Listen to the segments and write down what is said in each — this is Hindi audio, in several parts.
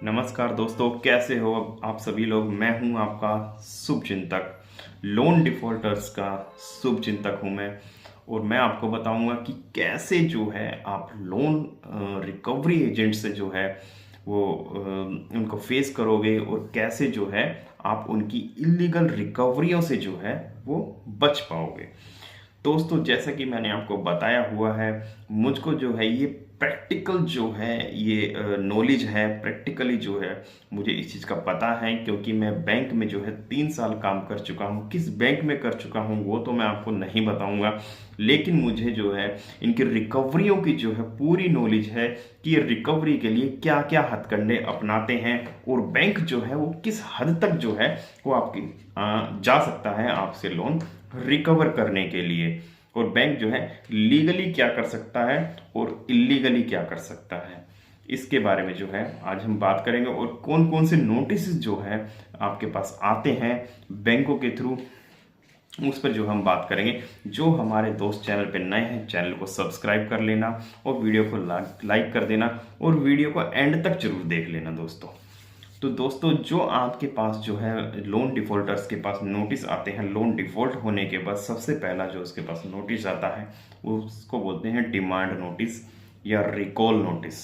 नमस्कार दोस्तों, कैसे हो आप सभी लोग। मैं हूं आपका शुभ चिंतक, लोन डिफॉल्टर्स का शुभ चिंतक हूं मैं। और मैं आपको बताऊंगा कि कैसे जो है आप लोन रिकवरी एजेंट से जो है वो उनको फेस करोगे और कैसे जो है आप उनकी इलीगल रिकवरियों से जो है वो बच पाओगे। दोस्तों, जैसा कि मैंने आपको बताया हुआ है, मुझको जो है ये प्रैक्टिकल जो है ये नॉलेज है। प्रैक्टिकली जो है मुझे इस चीज़ का पता है, क्योंकि मैं बैंक में जो है 3 साल काम कर चुका हूँ। किस बैंक में कर चुका हूँ वो तो मैं आपको नहीं बताऊंगा, लेकिन मुझे जो है इनकी रिकवरियों की जो है पूरी नॉलेज है कि ये रिकवरी के लिए क्या क्या हथकंडे अपनाते हैं और बैंक जो है वो किस हद तक जो है वो आपकी जा सकता है आपसे लोन रिकवर करने के लिए, और बैंक जो है लीगली क्या कर सकता है और इलीगली क्या कर सकता है। इसके बारे में जो है आज हम बात करेंगे, और कौन कौन से नोटिस जो है आपके पास आते हैं बैंकों के थ्रू, उस पर जो हम बात करेंगे। जो हमारे दोस्त चैनल पे नए हैं, चैनल को सब्सक्राइब कर लेना और वीडियो को लाइक कर देना, और वीडियो को एंड तक जरूर देख लेना दोस्तों। तो दोस्तों, जो आपके पास जो है लोन डिफॉल्टर्स के पास नोटिस आते हैं, लोन डिफॉल्ट होने के बाद सबसे पहला जो उसके पास नोटिस आता है वो उसको बोलते हैं डिमांड नोटिस या रिकॉल नोटिस।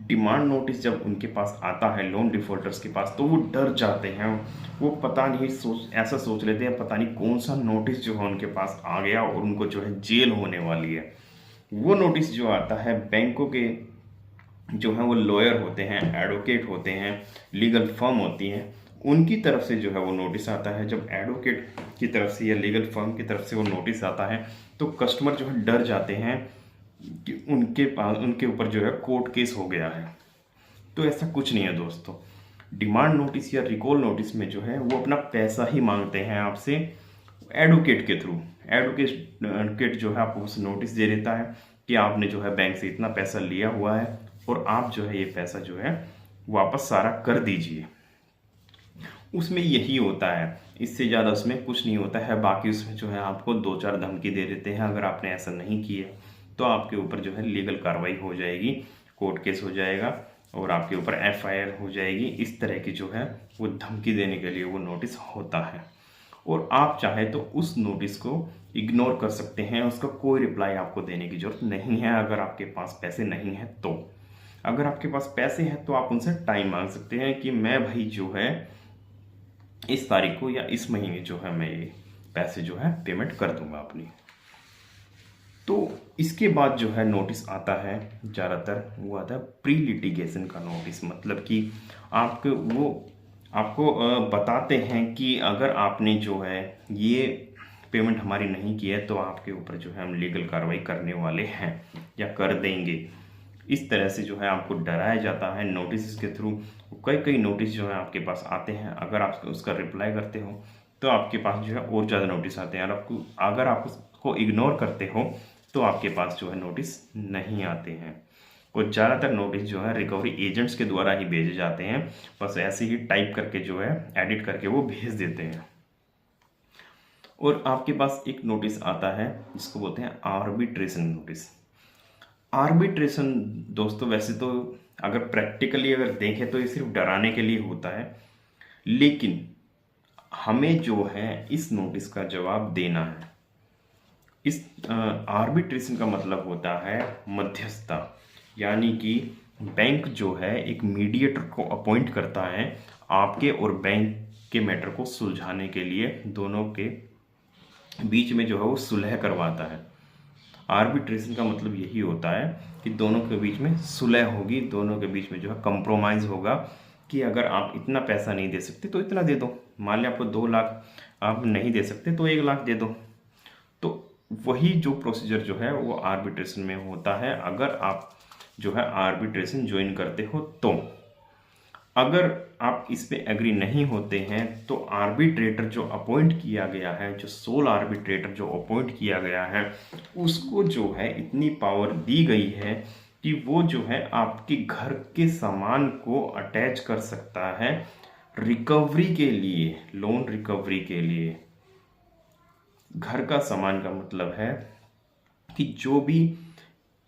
डिमांड नोटिस जब उनके पास आता है लोन डिफॉल्टर्स के पास, तो वो डर जाते हैं। वो पता नहीं ऐसा सोच लेते हैं पता नहीं कौन सा नोटिस जो है उनके पास आ गया और उनको जो है जेल होने वाली है। वो नोटिस जो आता है बैंकों के जो है वो लॉयर होते हैं, एडवोकेट होते हैं, लीगल फर्म होती हैं, उनकी तरफ से जो है वो नोटिस आता है। जब एडवोकेट की तरफ से या लीगल फर्म की तरफ से वो नोटिस आता है तो कस्टमर जो है डर जाते हैं कि उनके पास उनके ऊपर जो है कोर्ट केस हो गया है। तो ऐसा कुछ नहीं है दोस्तों। डिमांड नोटिस या रिकॉल नोटिस में जो है वो अपना पैसा ही मांगते हैं आपसे एडवोकेट के थ्रू। एडवोकेट जो है आपको उस नोटिस दे देता है कि आपने जो है बैंक से इतना पैसा लिया हुआ है और आप जो है ये पैसा जो है वापस सारा कर दीजिए। उसमें यही होता है, इससे ज़्यादा उसमें कुछ नहीं होता है। बाकी उसमें जो है आपको दो चार धमकी दे देते हैं, अगर आपने ऐसा नहीं किया तो आपके ऊपर जो है लीगल कार्रवाई हो जाएगी, कोर्ट केस हो जाएगा और आपके ऊपर एफआईआर हो जाएगी। इस तरह की जो है वो धमकी देने के लिए वो नोटिस होता है, और आप चाहे तो उस नोटिस को इग्नोर कर सकते हैं। उसका कोई रिप्लाई आपको देने की जरूरत नहीं है अगर आपके पास पैसे नहीं है तो। अगर आपके पास पैसे हैं तो आप उनसे टाइम मांग सकते हैं कि मैं भाई जो है इस तारीख को या इस महीने जो है मैं ये पैसे जो है पेमेंट कर दूंगा अपनी। तो इसके बाद जो है नोटिस आता है, ज़्यादातर वो आता है प्री लिटिगेशन का नोटिस। मतलब कि आपको बताते हैं कि अगर आपने जो है ये पेमेंट हमारी नहीं की है तो आपके ऊपर जो है हम लीगल कार्रवाई करने वाले हैं या कर देंगे। इस तरह से जो है आपको डराया जाता है नोटिस के थ्रू। कई कई नोटिस जो है आपके पास आते हैं, अगर आप उसका रिप्लाई करते हो तो आपके पास जो है और ज़्यादा नोटिस आते हैं, और आपको अगर आप उसको इग्नोर करते हो तो आपके पास जो है नोटिस नहीं आते हैं। और ज़्यादातर नोटिस जो है रिकवरी एजेंट्स के द्वारा ही भेजे जाते हैं, बस ऐसे ही टाइप करके जो है एडिट करके वो भेज देते हैं। और आपके पास एक नोटिस आता है जिसको बोलते हैं आर्बिट्रेशन नोटिस। आर्बिट्रेशन दोस्तों, वैसे तो अगर प्रैक्टिकली अगर देखें तो ये सिर्फ डराने के लिए होता है, लेकिन हमें जो है इस नोटिस का जवाब देना है। इस आर्बिट्रेशन का मतलब होता है मध्यस्थता, यानी कि बैंक जो है एक मीडिएटर को अपॉइंट करता है आपके और बैंक के मैटर को सुलझाने के लिए। दोनों के बीच में जो है वो सुलह करवाता है। आर्बिट्रेशन का मतलब यही होता है कि दोनों के बीच में सुलह होगी, दोनों के बीच में जो है कंप्रोमाइज़ होगा कि अगर आप इतना पैसा नहीं दे सकते तो इतना दे दो। मान लिया आपको 2 लाख आप नहीं दे सकते तो 1 लाख दे दो। तो वही जो प्रोसीजर जो है वो आर्बिट्रेशन में होता है, अगर आप जो है आर्बिट्रेशन ज्वाइन करते हो तो। अगर आप इस पे एग्री नहीं होते हैं तो आर्बिट्रेटर जो अपॉइंट किया गया है, जो सोल आर्बिट्रेटर जो अपॉइंट किया गया है, उसको जो है इतनी पावर दी गई है कि वो जो है आपके घर के सामान को अटैच कर सकता है रिकवरी के लिए, लोन रिकवरी के लिए। घर का सामान का मतलब है कि जो भी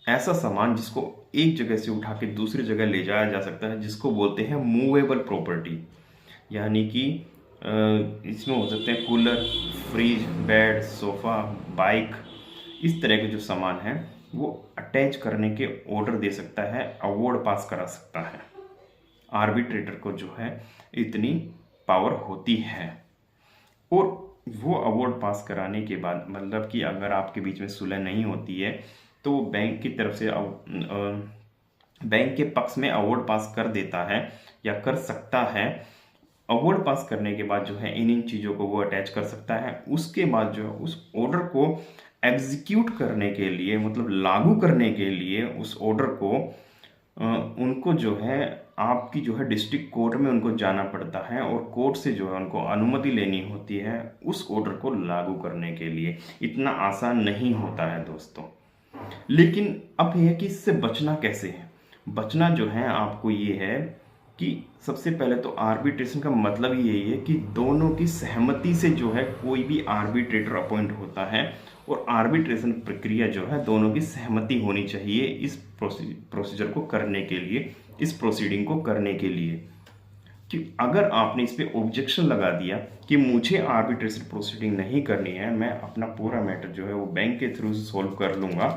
ऐसा सामान जिसको एक जगह से उठा के दूसरी जगह ले जाया जा सकता है, जिसको बोलते हैं मूवेबल प्रॉपर्टी। यानी कि इसमें हो सकते हैं cooler, fridge, bed, sofa, bike, इस तरह के जो सामान हैं वो अटैच करने के ऑर्डर दे सकता है, अवार्ड पास करा सकता है। आर्बिट्रेटर को जो है इतनी पावर होती है। और वो अवार्ड पास कराने के बाद, मतलब कि अगर आपके बीच में सुलह नहीं होती है तो वो बैंक की तरफ से बैंक के पक्ष में अवार्ड पास कर देता है या कर सकता है। अवार्ड पास करने के बाद जो है इन चीज़ों को वो अटैच कर सकता है। उसके बाद जो है उस ऑर्डर को एग्जीक्यूट करने के लिए, मतलब लागू करने के लिए उस ऑर्डर को उनको जो है आपकी जो है डिस्ट्रिक्ट कोर्ट में उनको जाना पड़ता है और कोर्ट से जो है उनको अनुमति लेनी होती है उस ऑर्डर को लागू करने के लिए। इतना आसान नहीं होता है दोस्तों। लेकिन अब यह है कि इससे बचना कैसे है। बचना जो है आपको ये है कि सबसे पहले तो आर्बिट्रेशन का मतलब ही यही है कि दोनों की सहमति से जो है कोई भी आर्बिट्रेटर अपॉइंट होता है। और आर्बिट्रेशन प्रक्रिया जो है दोनों की सहमति होनी चाहिए इस प्रोसीजर को करने के लिए, इस प्रोसीडिंग को करने के लिए। कि अगर आपने इस पर ऑब्जेक्शन लगा दिया कि मुझे आर्बिट्रेशन प्रोसीडिंग नहीं करनी है, मैं अपना पूरा मैटर जो है वो बैंक के थ्रू सॉल्व कर लूँगा,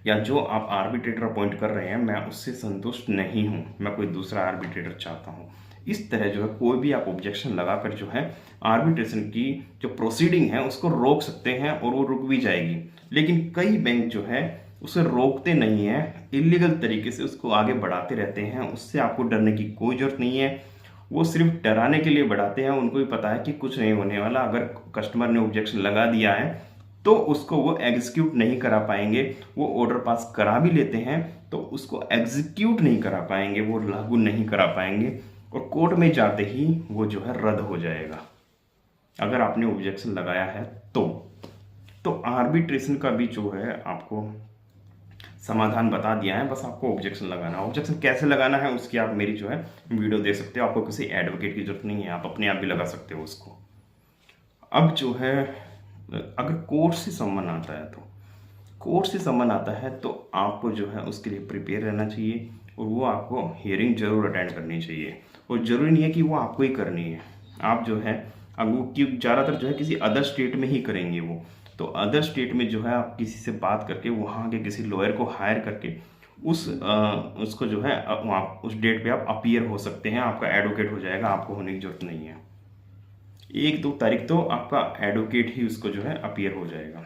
या जो आप आर्बिट्रेटर अपॉइंट कर रहे हैं मैं उससे संतुष्ट नहीं हूँ, मैं कोई दूसरा आर्बिट्रेटर चाहता हूँ, इस तरह जो है कोई भी आप ऑब्जेक्शन लगाकर जो है आर्बिट्रेशन की जो प्रोसीडिंग है उसको रोक सकते हैं और वो रुक भी जाएगी। लेकिन कई बैंक जो है उसे रोकते नहीं है, इलीगल तरीके से उसको आगे बढ़ाते रहते हैं। उससे आपको डरने की कोई ज़रूरत नहीं है, वो सिर्फ डराने के लिए बढ़ाते हैं। उनको भी पता है कि कुछ नहीं होने वाला। अगर कस्टमर ने ऑब्जेक्शन लगा दिया है तो उसको वो एग्जीक्यूट नहीं करा पाएंगे। वो ऑर्डर पास करा भी लेते हैं तो उसको एग्जीक्यूट नहीं करा पाएंगे, वो लागू नहीं करा पाएंगे और कोर्ट में जाते ही वो जो है रद्द हो जाएगा अगर आपने ऑब्जेक्शन लगाया है तो आर्बिट्रेशन का भी जो है आपको समाधान बता दिया है, बस आपको ऑब्जेक्शन लगाना है। ऑब्जेक्शन कैसे लगाना है उसकी आप मेरी जो है वीडियो दे सकते हो, आपको किसी एडवोकेट की जरूरत नहीं है, आप अपने आप भी लगा सकते हो उसको। अब जो है अगर कोर्ट से सम्मन आता है तो आपको जो है उसके लिए प्रिपेयर रहना चाहिए और वो आपको हियरिंग जरूर अटेंड करनी चाहिए। और ज़रूरी नहीं है कि वो आपको ही करनी है, आप जो है अब वो ज़्यादातर जो है किसी अदर स्टेट में ही करेंगे वो, तो अदर स्टेट में जो है आप किसी से बात करके वहाँ के किसी लॉयर को हायर करके उसको जो है आप उस डेट पे आप अपीयर हो सकते हैं, आपका एडवोकेट हो जाएगा, आपको होने की जरूरत नहीं है। 1-2 तारीख तो आपका एडवोकेट ही उसको जो है अपीयर हो जाएगा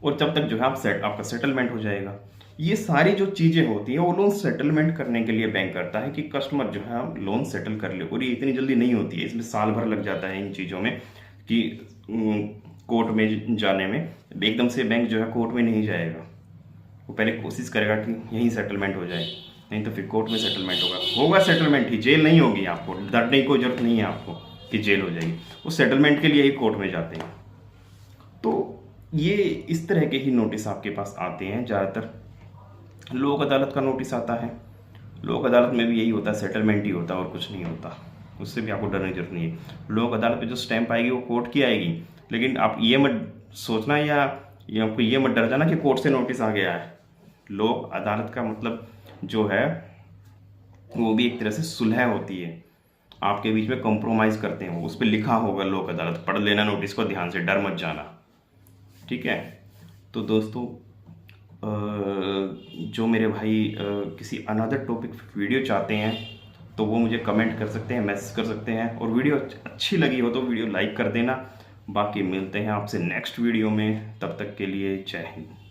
और जब तक जो है आपका सेटलमेंट हो जाएगा। ये सारी जो चीज़ें होती हैं वो लोन सेटलमेंट करने के लिए बैंक करता है कि कस्टमर जो है लोन सेटल कर ले, और ये इतनी जल्दी नहीं होती है, इसमें साल भर लग जाता है इन चीज़ों में कि कोर्ट में जाने में। एकदम से बैंक जो है कोर्ट में नहीं जाएगा, वो पहले कोशिश करेगा कि यहीं सेटलमेंट हो जाए, नहीं तो फिर कोर्ट में सेटलमेंट होगा सेटलमेंट ही, जेल नहीं होगी। आपको डरने की कोई जरूरत नहीं है आपको कि जेल हो जाएगी, वो सेटलमेंट के लिए ही कोर्ट में जाते हैं। तो ये इस तरह के ही नोटिस आपके पास आते हैं। ज़्यादातर लोक अदालत का नोटिस आता है, लोक अदालत में भी यही होता है, सेटलमेंट ही होता है और कुछ नहीं होता, उससे भी आपको डरने की जरूरत नहीं है। लोक अदालत पे जो स्टैंप आएगी वो कोर्ट की आएगी, लेकिन आप ये मत सोचना या आपको ये मत डर जाना कि कोर्ट से नोटिस आ गया है। लोक अदालत का मतलब जो है वो भी एक तरह से सुलह होती है, आपके बीच में कॉम्प्रोमाइज़ करते हैं, उस पर लिखा होगा लोक अदालत, पढ़ लेना नोटिस को ध्यान से, डर मत जाना, ठीक है। तो दोस्तों जो मेरे भाई किसी अनदर टॉपिक वीडियो चाहते हैं तो वो मुझे कमेंट कर सकते हैं, मैसेज कर सकते हैं, और वीडियो अच्छी लगी हो तो वीडियो लाइक कर देना। बाकी मिलते हैं आपसे नेक्स्ट वीडियो में, तब तक के लिए जय हिंद।